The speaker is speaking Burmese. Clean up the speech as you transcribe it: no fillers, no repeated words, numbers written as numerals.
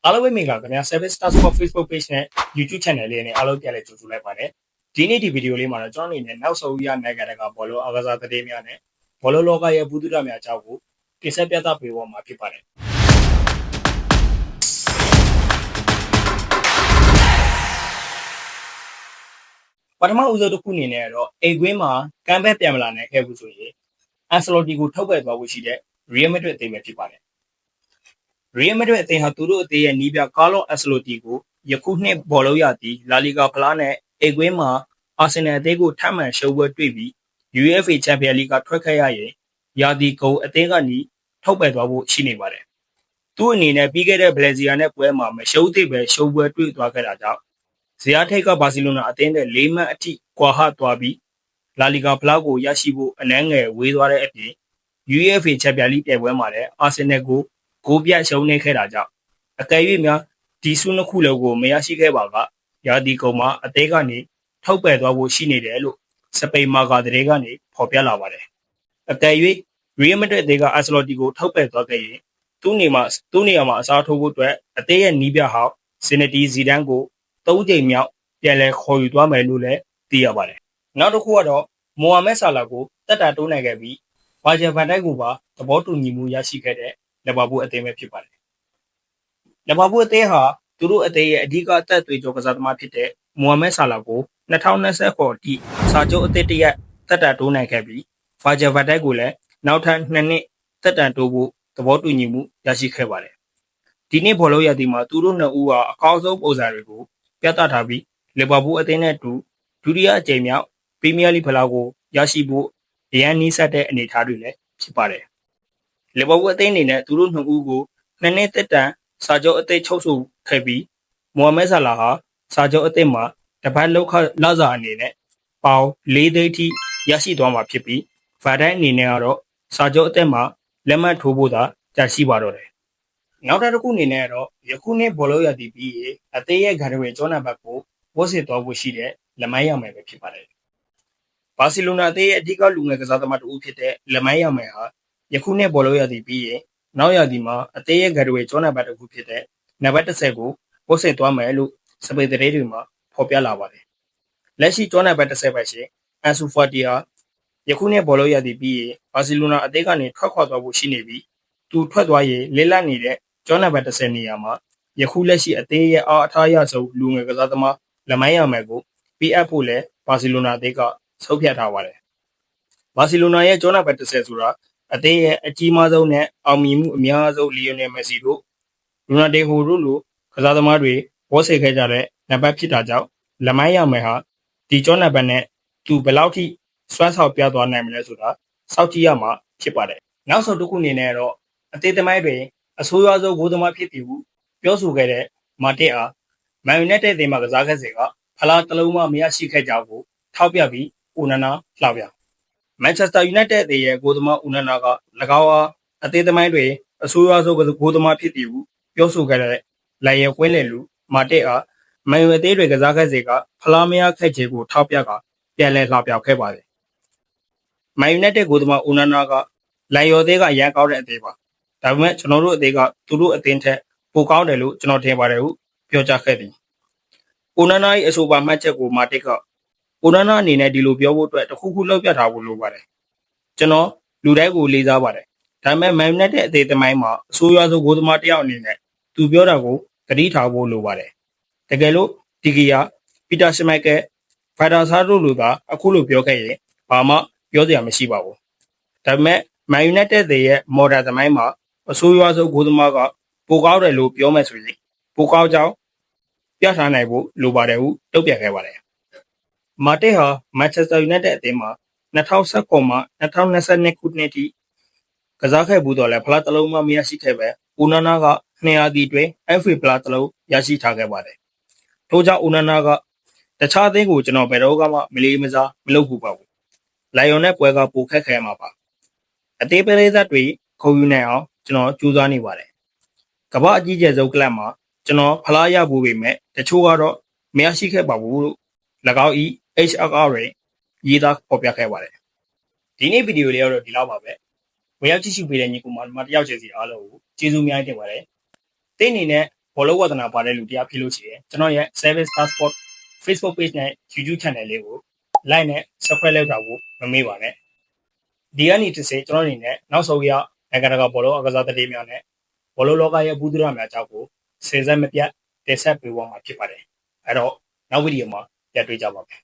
အားလုံးပဲမင်္ဂလာခင်ဗျာ Service Star Sport Facebook page နဲ့ YouTube channel လေးနဲ့အားလုံးပြန်လည်ကြိုဆိုလိုက်ပါတယ်ဒီနေ့ဒီဗီဒီယိုလေးမှာတော့ကျွန်တော်အနေနဲ့နောက်ဆုံးရနိုင်ငံတကာဘောလုံးအားကစားသတင်းများနဲ့ဘောလုံးလောကရဲ့ဘူးတုဒများအကြောင်းကိုတင်ဆက်ပြသပေးဖို့မှာဖြစ်ပါတယ်ပထမဦးဆုံးတစ်ခုအနေနဲ့တော့အိမ်ကွင်းမှာကမ်ဘက်ပြန်မလာနိုင်ခဲ့ဘူးဆိုရင်အန်ဆလိုတီကိုထုတ်ပယ်သွားဖို့ရှိတဲ့ Real Madrid အသင်းပဲဖြစ်ပါတယ်Real Madrid အသင်းဟာသူတို့အသင်းရဲ့နီးပြကာလော့အက်ဆလိုတီကိုယခုနှစ်ဘောလုံးရသည်လာလီဂါဖလားနဲ့အိမ်ကွင်းမှာအာဆင်နယ်အသင်းကိုထပ်မံရှုံးပွဲတွေ့ပြီး UEFA Champions League ကထွက်ခဲ့ရရင်ယာဒီကုံအသင်းကနေထုတ်ပယ်သွားဖို့ရှိနေပါတယ်။သူ့အနေနဲ့ပြီးခဲ့တဲ့ဘလက်ဇီယာနဲ့ပွဲမှာမရှုံးသေးပဲရှုံးပွဲတွေ့သွားခဲ့တာကြောင့်ဇီယာထိတ်ကဘာစီလိုနာအသင်းနဲ့၄မှတ်အထိကွာဟသွားပြီးလာလီဂါဖလားကိုရရှိဖို့အနည်းငယ်ဝေးသွားတဲ့အပြင် UEFA Champions League ပြိုင်ပွဲမှာလည်းအာဆင်နယ်ကိုဂိုးပြတ်ရှုံးနေခဲ့တာကြောင့်အကယ်၍များဒီဆုနှစ်ခုလုံးကိုမရရှိခဲ့ပါကရာသီကုန်မှာအသင်းကနေထုတ်ပယ်သွားဖို့ရှိနေတယ်လို့စပိန်မာဂါသတင်းကနေဖော်ပြလာပါတယ်။အကယ်၍ Real Madrid အသင်းကအက်ဆလိုတီကိုထုတ်ပယ်သွားခဲ့ရင်သူ့နေရာမှာအစားထိုးဖို့အတွက်အသင်းရဲ့နီးပြဟောင်းဇီနဒီဇီဒန်ကို၃ကြိမ်မြောက်ပြန်လည်ခေါ်ယူသွားမယ်လို့လည်းသိရပါတယ်။နောက်တစ်ခုကတော့မိုဟာမက်ဆာလာကိုတက်တာတိုးနိုင်ခဲ့ပြီးဗာဂျယ်ဗန်တိုက်ကိုပါသဘောတူညီမှုရရှိခဲ့တဲ့လီဗာပူးအသင်းပဲဖြစ်ပါတယ်။လီဗာပူးအသင်းဟာသူတို့အသင်းရဲ့အဓိကအသက်သွေးကြောကစားသမားဖြစ်တဲ့မိုဟာမက်ဆာလာကို2020ခေါ်အထိစာချုပ်အသစ်တစ်ရပ်တက်တာတိုးနိုင်ခဲ့ပြီးဗာဂျယ်ဗန်တိုက်ကိုလည်းနောက်ထပ်2နှစ်တက်တာတိုးဖို့သဘောတူညီမှုရရှိခဲ့ပါတယ်။ဒီနေ့ဘောလုံးရသည်မှာသူတို့နှစ်ဦးဟာအကောင်းဆုံးပုံစံတွေကိုပြသထားပြီးလီဗာပူးအသင်းနဲ့တူဒုတိယအကြိမ်မြောက်ပရီးမီးယားလိဖလားကိုရရှိဖို့အရန်နီးစပ်တဲ့အနေအထားတွေလည်းဖြစ်ပါတယ်။လီဗာပူးအသင်းအနေနဲ့သူတို့နှစ်ဦးကို2နှစ်သက်တမ်းစာချုပ်အသစ်ချုပ်ဆိုခဲ့ပြီးမိုဟာမက်ဆာလာဟာစာချုပ်အသစ်မှာတပတ်လောက်လစာအနေနဲ့ပေါင်4သိန်းထိရရှိသွားမှာဖြစ်ပြီးဗာဒိုင်းအနေနဲ့ကတော့စာချုပ်အသစ်မှာလက်မှတ်ထိုးဖို့သာကြာရှိပါတော့တယ်။နောက်တစ်ခုအနေနဲ့တော့ယခုနှစ်ဘောလုံးရသည်ပြီးအသင်းရဲ့ဂန္ဓဝင်ကျောင်းနံပါတ်ကိုဝတ်ဆင်သွားဖို့ရှိတဲ့လက်မိုင်းရမယ်ပဲဖြစ်ပါတယ်။ဘာစီလိုနာအသင်းရဲ့အဓိကလူငယ်ကစားသမားတစ်ဦးဖြစ်တဲ့လက်မိုင်းရမယ်ဟာယခုနှစ်ဘောလုံးရသည်ပြီးနောက်ရာသီမှာအသင်းရဲ့ဂန္ဓဝင်ကျောင်းနံပါတ်တစ်ခုဖြစ်တဲ့နံပါတ်30ကိုဝတ်ဆင်သွားမယ်လို့စပိန်သတင်းတွေမှာဖော်ပြလာပါတယ်။လက်ရှိကျောင်းနံပါတ်30ပဲရှင်အန်ဆူဖာတီဟာယခုနှစ်ဘောလုံးရသည်ပြီးဘာစီလိုနာအသင်းကနေထွက်ခွာသွားဖို့ရှိနေပြီးသူထွက်သွားရင်လစ်လပ်နေတဲ့ကျောင်းနံပါတ်30နေရာမှာယခုလက်ရှိအသင်းရဲ့အားအထားရဆုံးလူငယ်ကစားသမားလက်မိုင်းရမယ်ကိုပေးအပ်ဖို့လဲဘာစီလိုနာအသင်းကဆုံးဖြတ်ထားပါတယ်။ဘာစီလိုနာရဲ့ကျောင်းနံပါတ်30ဆိုတာအသင်းရဲ့အကြီးမားဆုံးနဲ့အောင်မြင်မှုအများဆုံးလီယိုနယ်မက်ဆီတို့ရိုနာဒီဟိုတို့လိုကစားသမားတွေဝတ်ဆင်ခဲ့ကြတဲ့နံပါတ်ဖြစ်တာကြောင့်လက်မိုင်းရမယ်ဟာဒီကျောင်းနံပါတ်နဲ့သူဘယ်လောက်ထိစွမ်းဆောင်ပြသွားနိုင်မလဲဆိုတာစောင့်ကြည့်ရမှာဖြစ်ပါတယ်။နောက်ဆုံးတစ်ခုအနေနဲ့တော့အသင်းသမိုင်းတွင်အဆိုးရွားဆုံးဂိုးသမားဖြစ်သည်ဟုပြောဆိုခဲ့တဲ့မာတစ်အားမန်ယူနိုက်တက်အသင်းမှာကစားခဲ့စဉ်ကဖလားတစ်လုံးမှမရရှိခဲ့ကြဘူးထောက်ပြပြီးဦးနနာလှောက်ပြမန်ချက်စတာယူနိုက်တက်အသင်းရဲ့ဂိုးသမားဦးနနာက၎င်းအားအသင်းသမိုင်းတွင်အဆိုးရွားဆုံးဂိုးသမားဖြစ်သည်ဟုပြောဆိုခဲ့တဲ့လိုင်ရဲကွင်းလေလူမာတစ်အားမန်ယူအသင်းတွေကစားခဲ့စဉ်ကဖလားမရခဲ့ခြင်းကိုထောက်ပြကပြန်လည်လှောက်ပြခဲ့ပါတယ်မန်ယူနိုက်တက်ဂိုးသမားဦးနနာကလိုင်ယော်သေးကအရန်ကောင်းတဲ့အသင်းပါဒါပေမဲ့ကျွန်တော်တို့အသင်းကသူတို့အသင်းထက်ပိုကောင်းတယ်လို့ကျွန်တော်ထင်ပါတယ်ဟုပြောကြားခဲ့သည်ဦးနနာ၏အဆိုပါမှတ်ချက်ကိုမာတစ်ကဦးနနာအနေနဲ့ဒီလိုပြောဖို့အတွက်တခုခုလောက်ပြထားဖို့လိုပါတယ်ကျွန်တော်လူတိုင်းကိုလေးစားပါတယ်ဒါပေမဲ့မန်ယူနိုက်တက်အသင်းသမိုင်းမှာအဆိုးရွားဆုံးဂိုးသမားတစ်ယောက်အနေနဲ့သူပြောတာကိုသတိထားဖို့လိုပါတယ်တကယ်လို့ဒီဂီယာပီတာရှမိုက်ကယ်ဗိုင်တာဆာတို့လိုကအခုလိုပြောခဲ့ရင်ဘာမှပြောစရာမရှိပါဘူးဒါပေမဲ့မန်ယူနိုက်တက်ရဲ့မော်ဒန်သမိုင်းမှာအဆိုးရွားဆုံးဂိုးသမားကပိုကောင်းတယ်လို့ပြောမယ်ဆိုရင်ပိုကောင်းကြောင်းပြထားနိုင်ဖို့လိုပါတယ်ဟုတုံ့ပြန်ခဲ့ပါတယ်မာတစ်ဟာမန်ချက်စတာယူနိုက်တက်အသင်းမှာ2019မှ2022ခုနှစ်ထိကစားခဲ့ဘူးတော့လဲဖလားတစ်လုံးမှမရရှိခဲ့ပဲဦးနနာက200တီတွင် FA ဖလားတစ်လုံးရရှိထားခဲ့ပါတယ်ထို့ကြောင့်ဦးနနာကတခြားအသင်းကိုကျွန်တော်ဘယ်တော့မှမလေးမစားမလုပ်ဘူးပါဘူးလိုင်ယွန်နဲ့ပွဲကပိုခက်ခဲမှာပါအသေးပရိသတ်တွေခုံယူနိုင်အောင်ကျွန်တော်ကြိုးစားနေပါတယ်ကမ္ဘာအကြီးကျယ်ဆုံးကလပ်မှာကျွန်တော်ဖလားရဖို့ပေမဲ့တချို့ကတော့မရရှိခဲ့ပါဘူးလို့၎င်း၏ HRR ရေးသားဖော်ပြခဲ့ပါတယ်ဒီနေ့ဗီဒီယိုလေးကတော့ဒီလောက်ပါပဲဝင်ရောက်ကြည့်ရှုပေးတဲ့ညီကောင်မတယောက်ချင်းစီအားလုံးကိုကျေးဇူးများတင်ပါတယ်တင်းအနေနဲ့ ဘောလုံးဝဒနာပါတဲ့လူတရားဖြစ်လို့ရှိရင်ကျွန်တော်ရဲ့ Service Passport Facebook page နဲ့ YouTube channel လေးကို like နဲ့ subscribe လုပ်တာကိုမမေ့ပါနဲ့ဒီကနေ့တစ်စိကျွန်တော်အနေနဲ့နောက်ဆုံးရနိုင်ငံတကာဘောလုံးအကစားသတင်းများနဲ့ဘောလုံးလောကရဲ့ဘူးဒရများအကြောင်းကိုစင်စက်မပြတ်တင်ဆက်ပေးသွားမှာဖြစ်ပါတယ်အဲ့တော့နောက်ဗီဒီယိုမှာပြန်တွေ့ကြပါမယ်